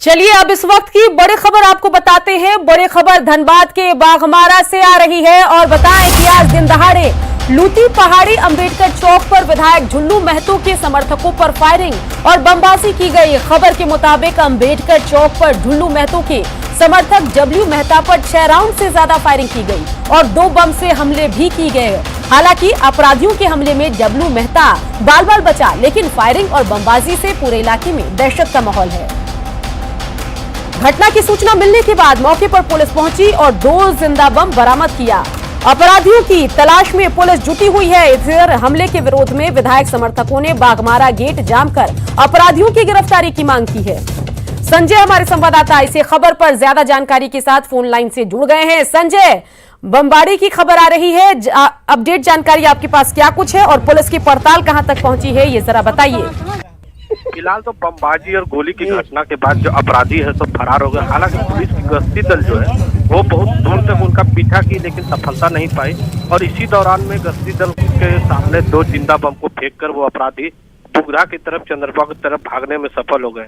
चलिए अब इस वक्त की बड़ी खबर आपको बताते हैं। बड़ी खबर धनबाद के बाघमारा से आ रही है और बताएं कि आज दिन दहाड़े लूटी पहाड़ी अंबेडकर चौक पर विधायक झुल्लू महतो के समर्थकों पर फायरिंग और बमबाजी की गई। खबर के मुताबिक अंबेडकर चौक पर झुल्लू महतो के समर्थक डब्ल्यू मेहता पर 6 राउंड से ज्यादा फायरिंग की गई और 2 बम से हमले भी किए गए। हालांकि अपराधियों के हमले में डब्ल्यू मेहता बाल बाल बचा, लेकिन फायरिंग और बमबाजी से पूरे इलाके में दहशत का माहौल है। घटना की सूचना मिलने के बाद मौके पर पुलिस पहुंची और 2 जिंदा बम बरामद किया। अपराधियों की तलाश में पुलिस जुटी हुई है। इधर हमले के विरोध में विधायक समर्थकों ने बाघमारा गेट जाम कर अपराधियों की गिरफ्तारी की मांग की है। संजय हमारे संवाददाता इसी खबर पर ज्यादा जानकारी के साथ फोन लाइन से जुड़ गए हैं। संजय, बमबारी की खबर आ रही है, अपडेट जानकारी आपके पास क्या कुछ है और पुलिस की पड़ताल कहां तक पहुंची है, ये जरा बताइए। फिलहाल तो बमबाजी और गोली की घटना के बाद जो अपराधी है सब फरार हो गए। हालांकि पुलिस की गश्ती दल जो है वो बहुत दूर तक उनका पीछा की, लेकिन सफलता नहीं पाई और इसी दौरान में गश्ती दल के सामने 2 जिंदा बम को फेंककर वो अपराधी बुगरा की तरफ चंद्रपुर की तरफ भागने में सफल हो गए।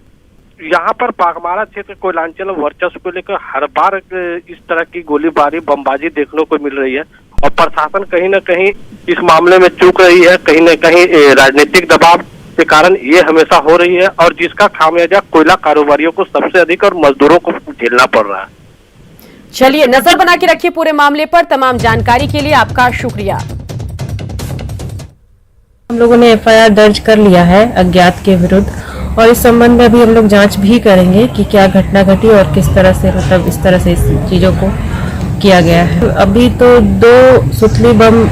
यहाँ पर बाघमारा क्षेत्र कोयलांचल वर्चस्व को लेकर हर बार इस तरह की गोलीबारी बमबाजी देखने को मिल रही है और प्रशासन कहीं न कहीं इस मामले में चूक रही है। कहीं न कहीं राजनीतिक दबाव के कारण ये हमेशा हो रही है और जिसका खामियाजा कोयला कारोबारियों को सबसे अधिक और मजदूरों को झेलना पड़ रहा है। चलिए नजर बना के रखिए पूरे मामले पर। तमाम जानकारी के लिए आपका शुक्रिया। हम लोगों ने एफआईआर दर्ज कर लिया है अज्ञात के विरुद्ध और इस संबंध में अभी हम लोग जांच भी करेंगे कि क्या घटना घटी और किस तरह से इस तरह से इस चीजों को किया गया है। अभी तो 2 सुतली बम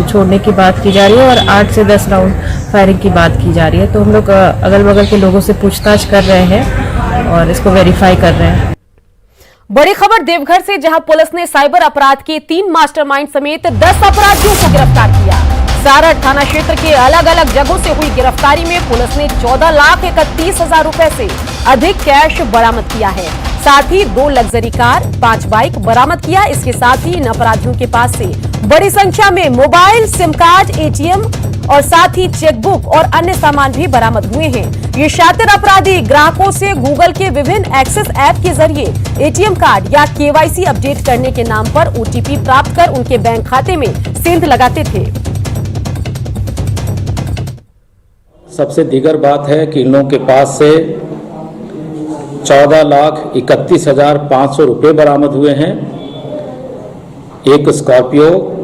छोड़ने की बात की जा रही है और 8 से 10 राउंड फायरिंग की बात की जा रही है। तो हम लोग अगल बगल के लोगों से पूछताछ कर रहे हैं और इसको वेरीफाई कर रहे हैं। बड़ी खबर देवघर से, जहां पुलिस ने साइबर अपराध के 3 मास्टरमाइंड समेत 10 अपराधियों को गिरफ्तार किया। सारठ थाना क्षेत्र के अलग अलग जगहों से हुई गिरफ्तारी में पुलिस ने 14,31,000 रुपए से अधिक कैश बरामद किया है। साथ ही 2 लग्जरी कार, 5 बाइक बरामद किया। इसके साथ ही इन अपराधियों के पास से बड़ी संख्या में मोबाइल, सिम कार्ड, एटीएम और साथ ही चेकबुक और अन्य सामान भी बरामद हुए हैं। ये शातिर अपराधी ग्राहकों से गूगल के विभिन्न एक्सेस ऐप के जरिए एटीएम कार्ड या केवाईसी अपडेट करने के नाम पर ओटीपी प्राप्त कर उनके बैंक खाते में सेंध लगाते थे। सबसे दीगर बात है कि इन लोगों के पास से 14,31,500 रुपये बरामद हुए हैं। 1 स्कॉर्पियो,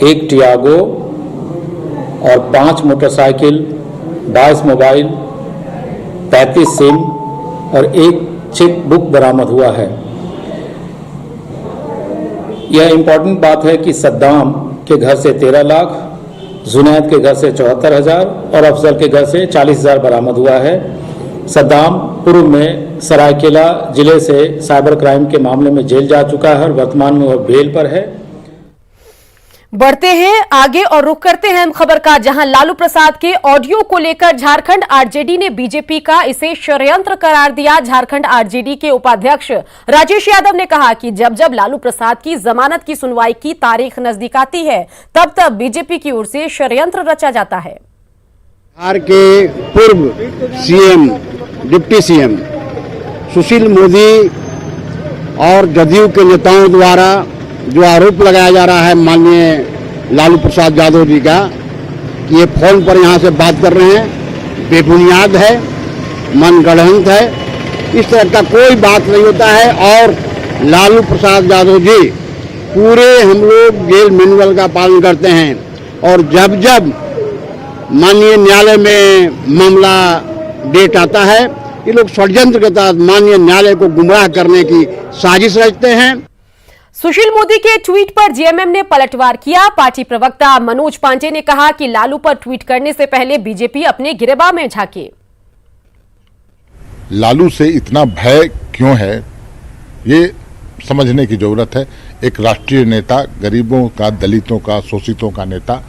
1 टियागो और 5 मोटरसाइकिल, 22 मोबाइल, 35 सिम और 1 चेक बुक बरामद हुआ है। यह इम्पोर्टेंट बात है कि सद्दाम के घर से 13 लाख, जुनैद के घर से 74,000 और अफजल के घर से 40,000 बरामद हुआ है। सद्दाम पूर्व में सरायकेला जिले से साइबर क्राइम के मामले में जेल जा चुका है और वर्तमान में वह बेल पर है। बढ़ते हैं आगे और रुख करते हैं हम खबर का, जहां लालू प्रसाद के ऑडियो को लेकर झारखंड आरजेडी ने बीजेपी का इसे षड्यंत्र करार दिया। झारखंड आरजेडी के उपाध्यक्ष राजेश यादव ने कहा कि जब जब लालू प्रसाद की जमानत की सुनवाई की तारीख नजदीक आती है तब तब बीजेपी की ओर से षड्यंत्र रचा जाता है। बिहार के पूर्व CM, deputy CM Sushil Modi और जदयू के नेताओं द्वारा जो आरोप लगाया जा रहा है माननीय लालू प्रसाद यादव जी का कि ये फोन पर यहाँ से बात कर रहे हैं, बेबुनियाद है, मनगढ़ंत है। इस तरह का कोई बात नहीं होता है और लालू प्रसाद यादव जी पूरे हम लोग जेल मैनुअल का पालन करते हैं और जब जब माननीय न्यायालय में मामला डेट आता है ये लोग षड्यंत्र के तहत माननीय न्यायालय को गुमराह करने की साजिश रचते हैं। सुशील मोदी के ट्वीट पर जेएमएम ने पलटवार किया। पार्टी प्रवक्ता मनोज पांडे ने कहा कि लालू पर ट्वीट करने से पहले बीजेपी अपने गिरेबान में झांके। लालू से इतना भय क्यों है ये समझने की जरूरत है। एक राष्ट्रीय नेता, गरीबों का, दलितों का, शोषितों का नेता,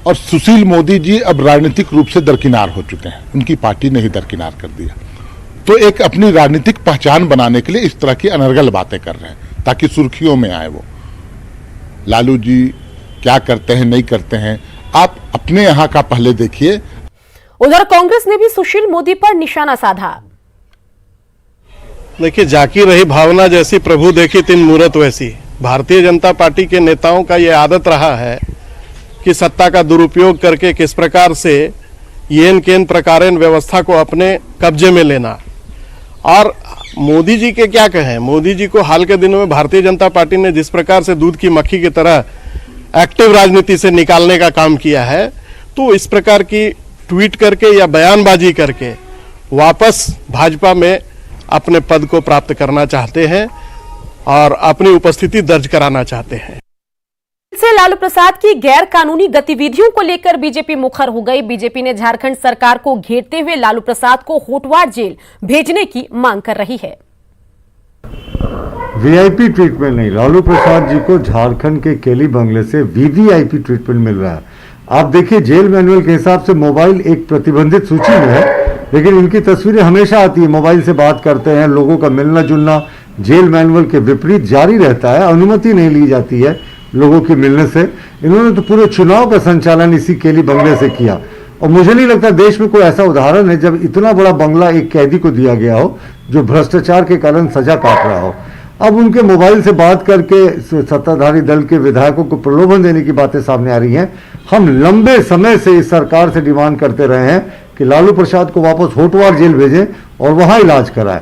और सुशील मोदी जी अब राजनीतिक रूप से दरकिनार हो चुके हैं। उनकी पार्टी ने ही दरकिनार कर दिया। तो एक अपनी राजनीतिक पहचान बनाने के लिए इस तरह की अनर्गल बातें कर रहे हैं ताकि सुर्खियों में आए। वो लालू जी क्या करते हैं, नहीं करते हैं, आप अपने यहां का पहले देखिए। उधर कांग्रेस ने भी सुशील मोदी पर निशाना साधा। देखिए, जाकी रही भावना जैसी प्रभु देखी तीन मूरत वैसी। भारतीय जनता पार्टी के नेताओं का ये आदत रहा है कि सत्ता का दुरुपयोग करके किस प्रकार से येन केन प्रकारेण व्यवस्था को अपने कब्जे में लेना। और मोदी जी के क्या कहें, मोदी जी को हाल के दिनों में भारतीय जनता पार्टी ने जिस प्रकार से दूध की मक्खी की तरह एक्टिव राजनीति से निकालने का काम किया है, तो इस प्रकार की ट्वीट करके या बयानबाजी करके वापस भाजपा में अपने पद को प्राप्त करना चाहते हैं और अपनी उपस्थिति दर्ज कराना चाहते हैं। से लालू प्रसाद की गैर कानूनी गतिविधियों को लेकर बीजेपी मुखर हो गई। बीजेपी ने झारखंड सरकार को घेरते हुए लालू प्रसाद को होटवार जेल भेजने की मांग कर रही है। वीआईपी ट्रीटमेंट नहीं, लालू प्रसाद जी को झारखंड के केली बंगले से वीवीआईपी ट्रीटमेंट मिल रहा है। आप देखिए, जेल मैनुअल के हिसाब से मोबाइल एक प्रतिबंधित सूची में है, लेकिन इनकी तस्वीरें हमेशा आती है, मोबाइल से बात करते हैं, लोगों का मिलना जुलना जेल मैनुअल के विपरीत जारी रहता है, अनुमति नहीं ली जाती है लोगों के मिलने से। इन्होंने तो पूरे चुनाव का संचालन इसी केली बंगले से किया, और मुझे नहीं लगता देश में कोई ऐसा उदाहरण है जब इतना बड़ा बंगला एक कैदी को दिया गया हो जो भ्रष्टाचार के कारण सजा काट रहा हो। अब उनके मोबाइल से बात करके सत्ताधारी दल के विधायकों को प्रलोभन देने की बातें सामने आ रही हैं। हम लंबे समय से इस सरकार से डिमांड करते रहे हैं कि लालू प्रसाद को वापस होटवार जेल भेजें और वहां इलाज कराएं।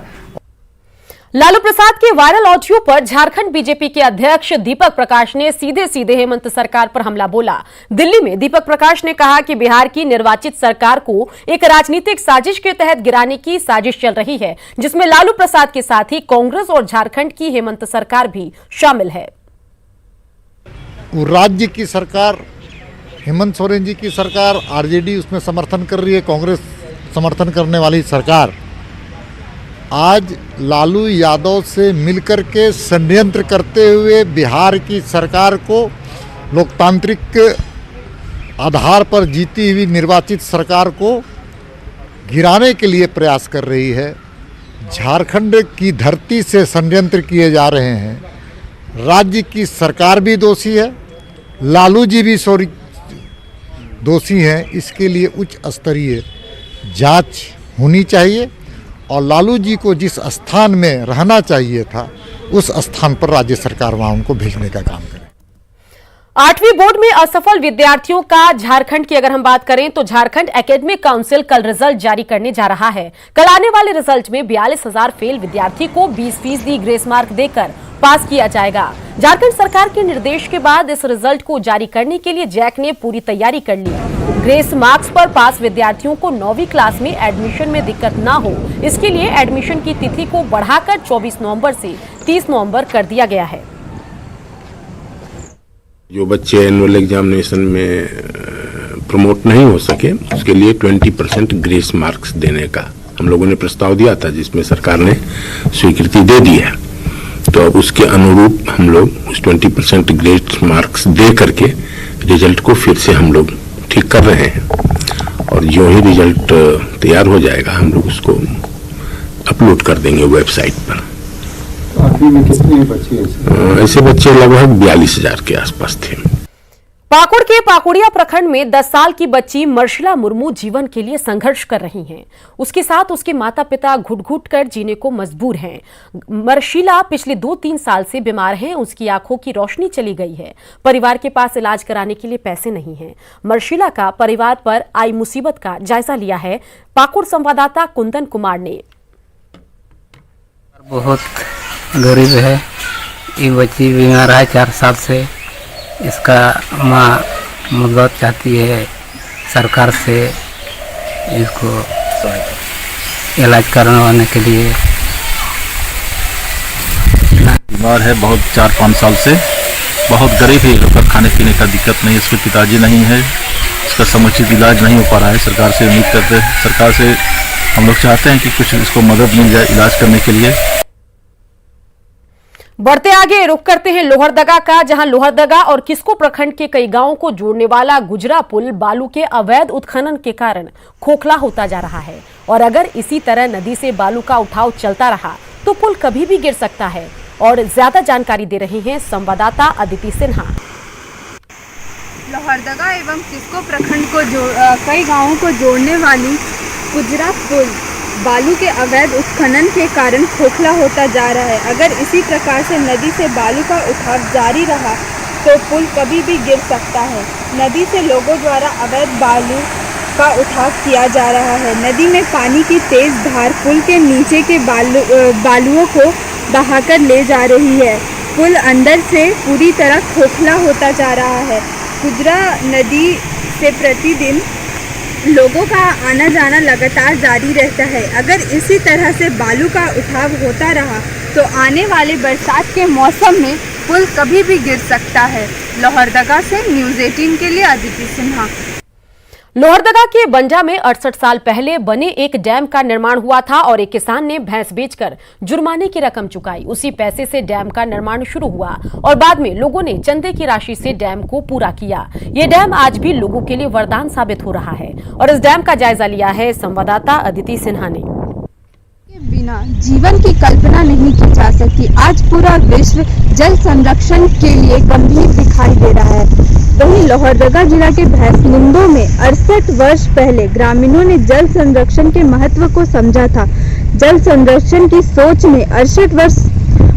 लालू प्रसाद के वायरल ऑडियो पर झारखंड बीजेपी के अध्यक्ष दीपक प्रकाश ने सीधे सीधे हेमंत सरकार पर हमला बोला। दिल्ली में दीपक प्रकाश ने कहा कि बिहार की निर्वाचित सरकार को एक राजनीतिक साजिश के तहत गिराने की साजिश चल रही है, जिसमें लालू प्रसाद के साथ ही कांग्रेस और झारखंड की हेमंत सरकार भी शामिल है। राज्य की सरकार, हेमंत सोरेन जी की सरकार, आरजेडी उसमें समर्थन कर रही है, कांग्रेस समर्थन करने वाली सरकार आज लालू यादव से मिलकर के षड्यंत्र करते हुए बिहार की सरकार को लोकतांत्रिक आधार पर जीती हुई निर्वाचित सरकार को गिराने के लिए प्रयास कर रही है। झारखंड की धरती से षड्यंत्र किए जा रहे हैं। राज्य की सरकार भी दोषी है, लालू जी भी दोषी हैं। इसके लिए उच्च स्तरीय जांच होनी चाहिए और लालू जी को जिस स्थान में रहना चाहिए था उस स्थान पर राज्य सरकार वहां उनको भेजने का काम करे। 8वीं बोर्ड में असफल विद्यार्थियों का झारखंड की अगर हम बात करें तो झारखंड एकेडमिक काउंसिल कल रिजल्ट जारी करने जा रहा है। कल आने वाले रिजल्ट में 42,000 फेल विद्यार्थी को 20% ग्रेस मार्क देकर पास किया जाएगा। झारखंड सरकार के निर्देश के बाद इस रिजल्ट को जारी करने के लिए जैक ने पूरी तैयारी कर ली। ग्रेस मार्क्स पर पास विद्यार्थियों को 9वीं क्लास में एडमिशन में दिक्कत ना हो, इसके लिए एडमिशन की तिथि को बढ़ाकर 24 नवंबर से 30 नवंबर कर दिया गया है। जो बच्चे एनुअल एग्जामिनेशन में प्रमोट नहीं हो सके उसके लिए 20% ग्रेस मार्क्स देने का हम लोगों ने प्रस्ताव दिया था, जिसमें सरकार ने स्वीकृति दे दी है। तो अब उसके अनुरूप हम लोग उस 20% ग्रेस मार्क्स दे करके रिजल्ट को फिर से हम लोग ठीक कर रहे हैं और जो ही रिजल्ट तैयार हो जाएगा हम लोग उसको अपलोड कर देंगे वेबसाइट पर। आखिरी में कितने बच्चे ऐसे बच्चे लगभग 42,000 के आसपास थे। पाकुड़ के पाकुड़िया प्रखंड में 10 साल की बच्ची मर्शिला मुर्मू जीवन के लिए संघर्ष कर रही हैं। उसके साथ उसके माता पिता घुट-घुट कर जीने को मजबूर हैं। मर्शिला पिछले 2-3 साल से बीमार हैं। उसकी आंखों की रोशनी चली गई है। परिवार के पास इलाज कराने के लिए पैसे नहीं हैं। मर्शिला का परिवार पर आई मुसीबत का जायजा लिया है पाकुड़ संवाददाता कुंदन कुमार ने। बहुत गरीब है, ये बच्ची बीमार है 4 साल से। इसका माँ मदद चाहती है सरकार से इसको इलाज करवाने के लिए। बीमार है बहुत 4-5 साल से, बहुत गरीब है। लोग खाने पीने का दिक्कत नहीं, इसके पिताजी नहीं है, इसका समुचित इलाज नहीं हो पा रहा है। सरकार से उम्मीद करते हैं, सरकार से हम लोग चाहते हैं कि कुछ इसको मदद मिल जाए इलाज करने के लिए। बढ़ते आगे रुख करते हैं लोहरदगा का, जहां लोहरदगा और किस्को प्रखंड के कई गांवों को जोड़ने वाला गुजरा पुल बालू के अवैध उत्खनन के कारण खोखला होता जा रहा है और अगर इसी तरह नदी से बालू का उठाव चलता रहा तो पुल कभी भी गिर सकता है। और ज्यादा जानकारी दे रही हैं संवाददाता अदिति सिन्हा। लोहरदगा एवं किस्को प्रखंड को कई गांवों को जोड़ने वाली गुजरा पुल बालू के अवैध उत्खनन के कारण खोखला होता जा रहा है। अगर इसी प्रकार से नदी से बालू का उठाव जारी रहा तो पुल कभी भी गिर सकता है। नदी से लोगों द्वारा अवैध बालू का उठाव किया जा रहा है। नदी में पानी की तेज धार पुल के नीचे के बालुओं को बहाकर ले जा रही है। पुल अंदर से पूरी तरह खोखला होता जा रहा है। खुदरा नदी से प्रतिदिन लोगों का आना जाना लगातार जारी रहता है। अगर इसी तरह से बालू का उठाव होता रहा तो आने वाले बरसात के मौसम में पुल कभी भी गिर सकता है। लोहरदगा से न्यूज़ 18 के लिए अदिति सिन्हा। लोहरदगा के बंजा में 68 साल पहले बने एक डैम का निर्माण हुआ था और एक किसान ने भैंस बेचकर जुर्माने की रकम चुकाई। उसी पैसे से डैम का निर्माण शुरू हुआ और बाद में लोगों ने चंदे की राशि से डैम को पूरा किया। ये डैम आज भी लोगों के लिए वरदान साबित हो रहा है और इस डैम का जायजा लिया है संवाददाता अदिति सिन्हा ने। बिना जीवन की कल्पना नहीं की जा सकती। आज पूरा विश्व जल संरक्षण के लिए गंभीर दिखाई दे रहा है। वहीं लोहरदगा जिला के भैंसमुंदो में 68 वर्ष पहले ग्रामीणों ने जल संरक्षण के महत्व को समझा था। जल संरक्षण की सोच ने 68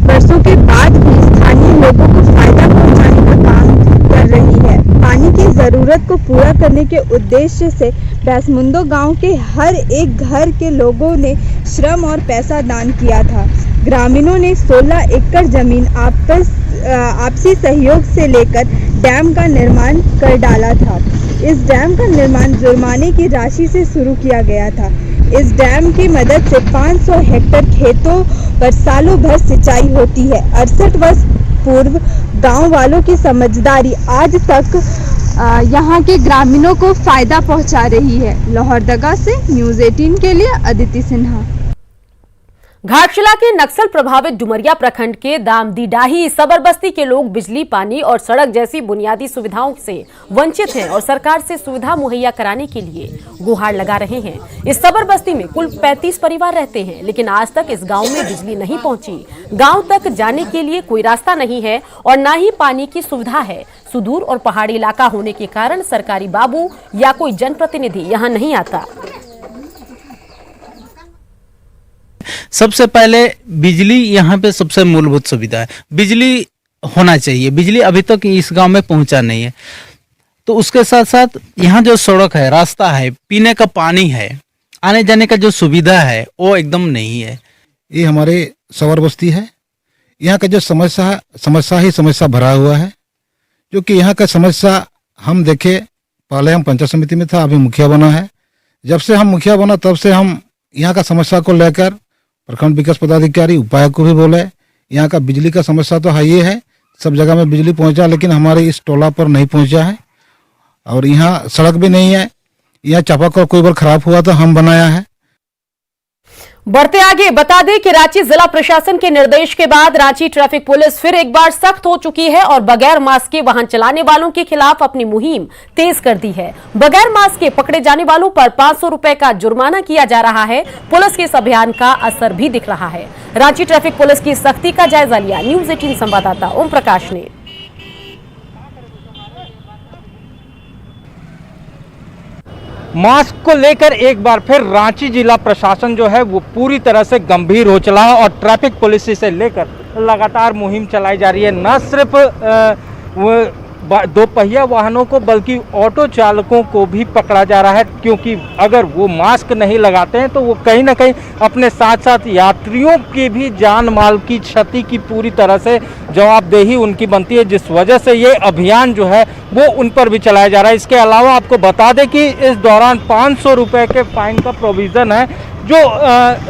वर्षों के बाद भी स्थानीय लोगों को फायदा पहुंचाने का काम कर रही है। पानी की जरूरत को पूरा करने के उद्देश्य से भैंसमुंदो गांव के हर एक घर के लोगों ने श्रम और पैसा दान किया था। ग्रामीणों ने 16 एकड़ जमीन आपसी सहयोग से लेकर डैम का निर्माण कर डाला था। इस डैम का निर्माण जुर्माने की राशि से शुरू किया गया था। इस डैम की मदद से 500 हेक्टेयर खेतों पर सालों भर सिंचाई होती है। 68 वर्ष पूर्व गांव वालों की समझदारी आज तक यहाँ के ग्रामीणों को फायदा पहुँचा रही है। लोहरदगा से न्यूज़ 18 के लिए अदिति सिन्हा। घाटशिला के नक्सल प्रभावित डुमरिया प्रखंड के दामदीडाही सबर बस्ती के लोग बिजली, पानी और सड़क जैसी बुनियादी सुविधाओं से वंचित हैं और सरकार से सुविधा मुहैया कराने के लिए गुहार लगा रहे हैं। इस सबर बस्ती में कुल 35 परिवार रहते हैं, लेकिन आज तक इस गांव में बिजली नहीं पहुंची। गांव तक जाने के लिए कोई रास्ता नहीं है और न ही पानी की सुविधा है। सुदूर और पहाड़ी इलाका होने के कारण सरकारी बाबू या कोई जनप्रतिनिधि यहाँ नहीं आता। सबसे पहले बिजली यहाँ पे सबसे मूलभूत सुविधा है। बिजली होना चाहिए। बिजली अभी तक इस गांव में पहुंचा नहीं है। तो उसके साथ साथ यहाँ जो सड़क है, रास्ता है, पीने का पानी है, आने जाने का जो सुविधा है वो एकदम नहीं है। ये हमारे सवर बस्ती है। यहाँ का जो समस्या भरा हुआ है, जो कि यहाँ का समस्या हम देखे। पहले हम पंचायत समिति में था, अभी मुखिया बना है। जब से हम मुखिया बना तब से हम यहाँ का समस्या को लेकर प्रखंड विकास पदाधिकारी, उपायुक्त को भी बोले। यहाँ का बिजली का समस्या तो है, ये है सब जगह में बिजली पहुंचा, लेकिन हमारे इस टोला पर नहीं पहुंचा है। और यहाँ सड़क भी नहीं है। यहाँ चापाकल कोई बार खराब हुआ तो हम बनाया है। बढ़ते आगे बता दें कि रांची जिला प्रशासन के निर्देश के बाद रांची ट्रैफिक पुलिस फिर एक बार सख्त हो चुकी है और बगैर मास्क के वाहन चलाने वालों के खिलाफ अपनी मुहिम तेज कर दी है। बगैर मास्क के पकड़े जाने वालों पर 500 रुपए का जुर्माना किया जा रहा है। पुलिस के इस अभियान का असर भी दिख रहा है। रांची ट्रैफिक पुलिस की सख्ती का जायजा लिया न्यूज़ 18 संवाददाता ओम प्रकाश ने। मास्क को लेकर एक बार फिर रांची जिला प्रशासन जो है वो पूरी तरह से गंभीर हो चला है और ट्रैफिक पुलिस से लेकर लगातार मुहिम चलाई जा रही है। न सिर्फ दोपहिया वाहनों को बल्कि ऑटो चालकों को भी पकड़ा जा रहा है, क्योंकि अगर वो मास्क नहीं लगाते हैं तो वो कहीं ना कहीं अपने साथ साथ यात्रियों की भी जान माल की क्षति की पूरी तरह से जवाबदेही उनकी बनती है, जिस वजह से ये अभियान जो है वो उन पर भी चलाया जा रहा है। इसके अलावा आपको बता दें कि इस दौरान 500 रुपये के फाइन का प्रोविज़न है जो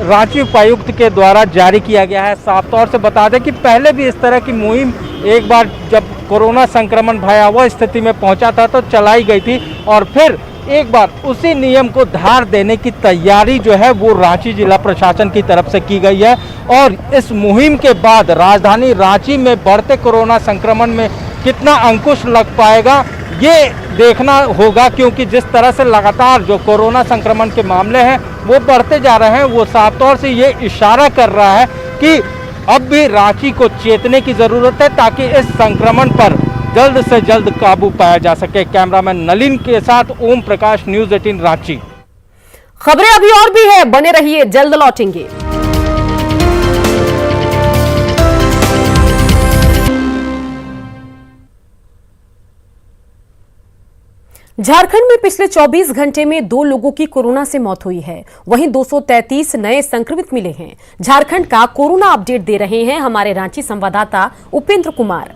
रांची उपायुक्त के द्वारा जारी किया गया है। साफ तौर से बता दें कि पहले भी इस तरह की मुहिम एक बार जब कोरोना संक्रमण भयावह स्थिति में पहुंचा था तो चलाई गई थी और फिर एक बार उसी नियम को धार देने की तैयारी जो है वो रांची जिला प्रशासन की तरफ से की गई है। और इस मुहिम के बाद राजधानी रांची में बढ़ते कोरोना संक्रमण में कितना अंकुश लग पाएगा ये देखना होगा, क्योंकि जिस तरह से लगातार जो कोरोना संक्रमण के मामले हैं वो बढ़ते जा रहे हैं, वो साफ तौर से ये इशारा कर रहा है कि अब भी रांची को चेतने की ज़रूरत है ताकि इस संक्रमण पर जल्द से जल्द काबू पाया जा सके। कैमरामैन नलिन के साथ ओम प्रकाश, न्यूज़ 18 रांची। खबरें अभी और भी है, बने रहिए, जल्द लौटेंगे। झारखंड में पिछले 24 घंटे में 2 लोगों की कोरोना से मौत हुई है। वहीं 233 नए संक्रमित मिले हैं। झारखंड का कोरोना अपडेट दे रहे हैं हमारे रांची संवाददाता उपेंद्र कुमार।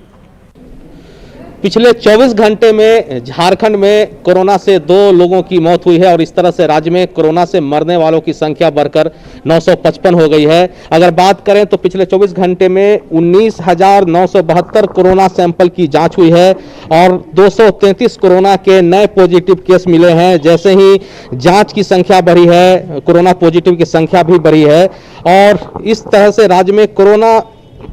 पिछले 24 घंटे में झारखंड में कोरोना से 2 लोगों की मौत हुई है और इस तरह से राज्य में कोरोना से मरने वालों की संख्या बढ़कर 955 हो गई है। अगर बात करें तो पिछले 24 घंटे में 19,972 कोरोना सैंपल की जांच हुई है और 233 कोरोना के नए पॉजिटिव केस मिले हैं। जैसे ही जांच की संख्या बढ़ी है, कोरोना पॉजिटिव की संख्या भी बढ़ी है और इस तरह से राज्य में कोरोना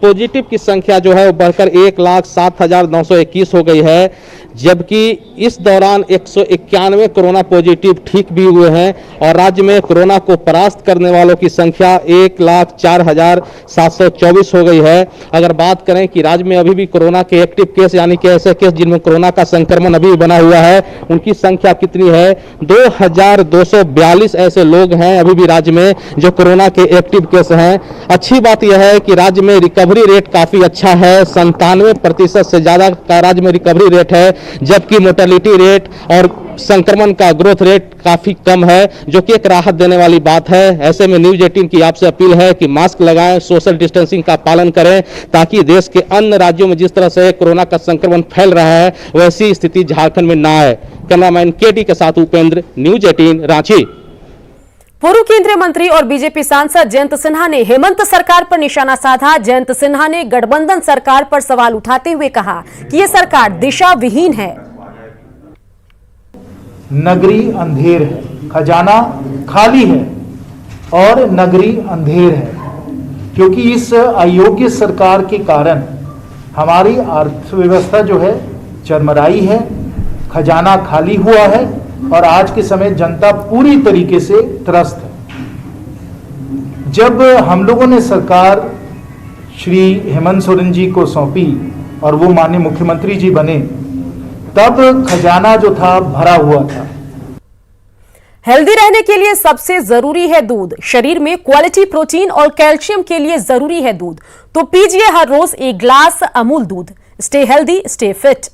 पॉजिटिव की संख्या जो है वो बढ़कर 1,07,921 हो गई है, जबकि इस दौरान 191 कोरोना पॉजिटिव ठीक भी हुए हैं और राज्य में कोरोना को परास्त करने वालों की संख्या 1,04,724 हो गई है। अगर बात करें कि राज्य में अभी भी कोरोना के एक्टिव केस यानी कि ऐसे केस जिनमें कोरोना का संक्रमण अभी बना हुआ है, उनकी संख्या कितनी है? 2,242 ऐसे लोग हैं अभी भी राज्य में जो कोरोना के एक्टिव केस हैं। अच्छी बात यह है कि राज्य में रिकवरी रेट काफी अच्छा है, 97% से ज्यादा का राज्य में रिकवरी रेट है, जबकि मोर्टेलिटी रेट और संक्रमण का ग्रोथ रेट काफी कम है, जो कि एक राहत देने वाली बात है। ऐसे में न्यूज 18 की आपसे अपील है कि मास्क लगाएं, सोशल डिस्टेंसिंग का पालन करें, ताकि देश के अन्य राज्यों में जिस तरह से कोरोना का संक्रमण फैल रहा है वैसी स्थिति झारखंड में ना आए। कैमरामैन केटी के साथ उपेंद्र, न्यूज 18 रांची। पूर्व केंद्रीय मंत्री और बीजेपी सांसद जयंत सिन्हा ने हेमंत सरकार पर निशाना साधा। जयंत सिन्हा ने गठबंधन सरकार पर सवाल उठाते हुए कहा कि यह सरकार दिशा विहीन है। नगरी अंधेर है, खजाना खाली है और नगरी अंधेर है, क्योंकि इस अयोग्य सरकार के कारण हमारी अर्थव्यवस्था जो है चरमराई है, खजाना खाली हुआ है और आज के समय जनता पूरी तरीके से त्रस्त है। जब हम लोगों ने सरकार श्री हेमंत सोरेन जी को सौंपी और वो माननीय मुख्यमंत्री जी बने, तब खजाना जो था भरा हुआ था। हेल्दी रहने के लिए सबसे जरूरी है दूध। शरीर में क्वालिटी प्रोटीन और कैल्शियम के लिए जरूरी है दूध, तो पीजिए हर रोज 1 ग्लास अमूल दूध। Stay healthy, stay fit.